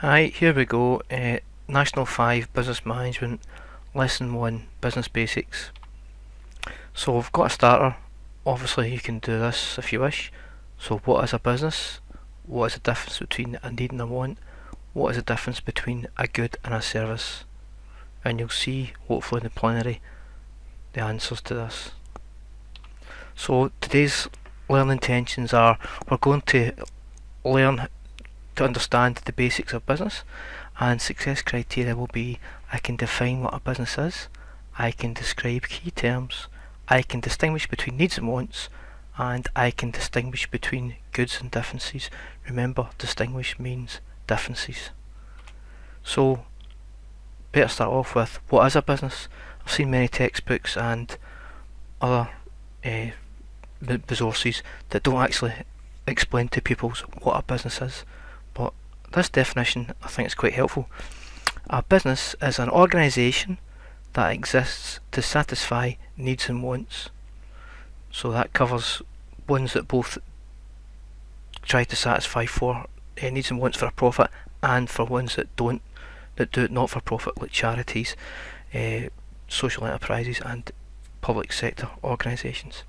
Hi, here we go. National 5 Business Management, Lesson 1 Business Basics. So we've got a starter. Obviously, you can do this if you wish. So, what is a business? What is the difference between a need and a want? What is the difference between a good and a service? And you'll see, hopefully, in the plenary, the answers to this. So, today's learning intentions are we're going to learn to understand the basics of business, and success criteria will be I can define what a business is, I can describe key terms, I can distinguish between needs and wants, and I can distinguish between goods and differences. Remember, distinguish means differences. So, better start off with what is a business. I've seen many textbooks and other resources that don't actually explain to people what a business is. But this definition I think is quite helpful. A business is an organisation that exists to satisfy needs and wants. So that covers ones that both try to satisfy for needs and wants for a profit, and for ones that do it not for profit, like charities, social enterprises and public sector organisations.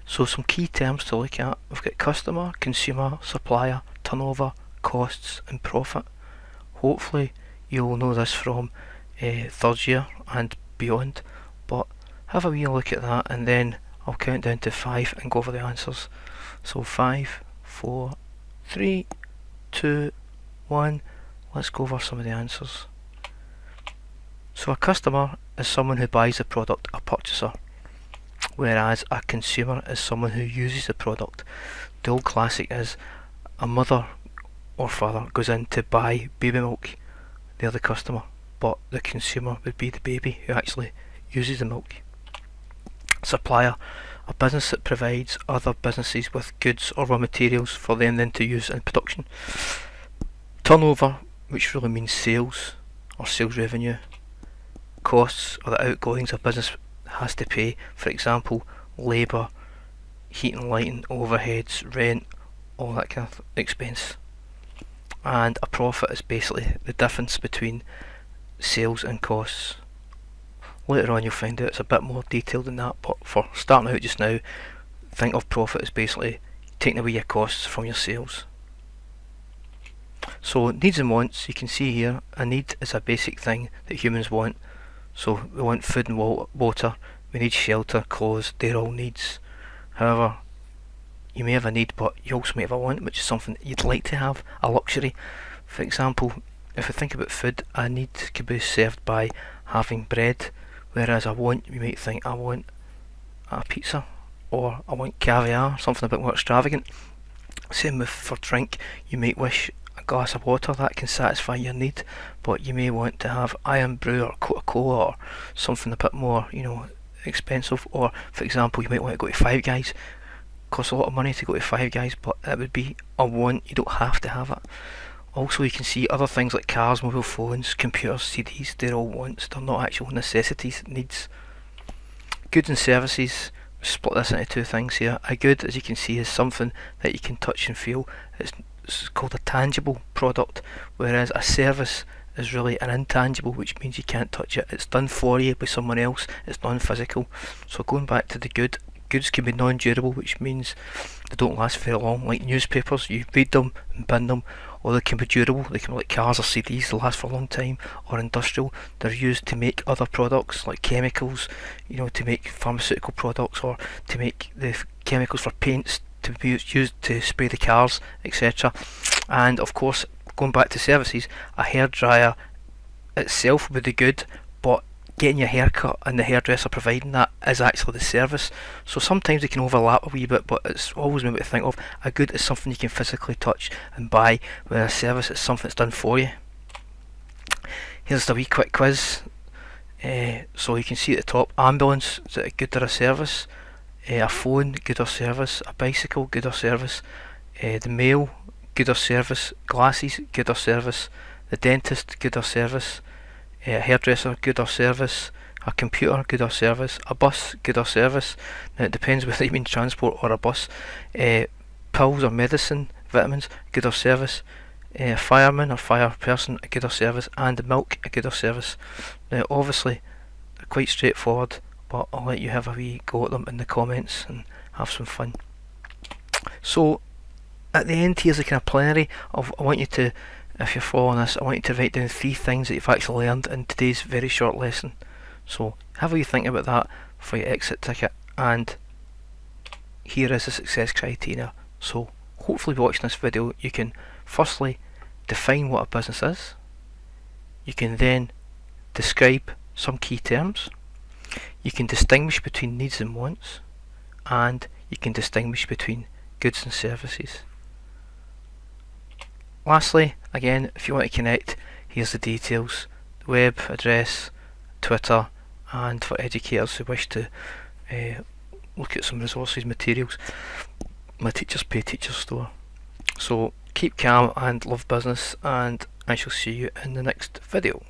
So some key terms to look at: we've got customer, consumer, supplier, turnover, costs and profit. Hopefully you'll know this from third year and beyond, but have a wee look at that and then I'll count down to 5 and go over the answers. So 5, 4, 3, 2, 1, let's go over some of the answers. So a customer is someone who buys the product, a purchaser, whereas a consumer is someone who uses the product. The old classic is a mother or father goes in to buy baby milk, they're the customer, but the consumer would be the baby who actually uses the milk. Supplier, a business that provides other businesses with goods or raw materials for them then to use in production. Turnover, which really means sales or sales revenue. Costs are the outgoings a business has to pay, for example, labour, heat and lighting, overheads, rent, all that kind of expense. And a profit is basically the difference between sales and costs. Later on you'll find out it's a bit more detailed than that, but for starting out just now, think of profit as basically taking away your costs from your sales. So needs and wants, you can see here, a need is a basic thing that humans want. So we want food and water, we need shelter, clothes, they're all needs. However, you may have a need, but you also may have a want, which is something you'd like to have, a luxury. For example, if we think about food, a need could be served by having bread, whereas a want, you might think, I want a pizza, or I want caviar, something a bit more extravagant. Same with for drink, you might wish a glass of water, that can satisfy your need, but you may want to have Iron Brew or Coca-Cola or something a bit more, expensive. Or for example, you might want to go to Five Guys. Costs a lot of money to go to Five Guys, but it would be a want, you don't have to have it. Also, you can see other things like cars, mobile phones, computers, CDs, they're all wants, they're not actual necessities, needs. Goods and services, split this into two things here. A good, as you can see, is something that you can touch and feel. It's called a tangible product, whereas a service is really an intangible, which means you can't touch it. It's done for you by someone else, it's non-physical. So going back to the good, goods can be non-durable, which means they don't last very long, like newspapers, you read them and bin them. Or they can be durable, they can be like cars or CDs, they last for a long time. Or industrial, they're used to make other products like chemicals, to make pharmaceutical products, or to make the chemicals for paints to be used to spray the cars, etc. And of course, going back to services, a hairdryer itself would be good, but getting your hair cut and the hairdresser providing that is actually the service. So sometimes they can overlap a wee bit, but it's always maybe to think of. A good is something you can physically touch and buy, whereas a service is something that's done for you. Here's the wee quick quiz. So you can see at the top, ambulance, is it a good or a service? A phone, good or service? A bicycle, good or service? The mail, good or service? Glasses, good or service? The dentist, good or service? A hairdresser, good or service? A computer, good or service? A bus, good or service? Now it depends whether you mean transport or a bus. Pills or medicine, vitamins, good or service? a fireman or fire person a good or service, and milk a good or service. Now obviously they're quite straightforward, but I'll let you have a wee go at them in the comments and have some fun. So at the end here's a kind of plenary of, I want you to, if you're following this, I want you to write down 3 things that you've actually learned in today's very short lesson. So have a wee think about that for your exit ticket, and here is the success criteria. So hopefully watching this video you can firstly define what a business is, you can then describe some key terms, you can distinguish between needs and wants, and you can distinguish between goods and services. Lastly, again, if you want to connect, here's the details: the web address, Twitter, and for educators who wish to look at some resources, materials, my Teachers Pay Teachers store. So keep calm and love business, and I shall see you in the next video.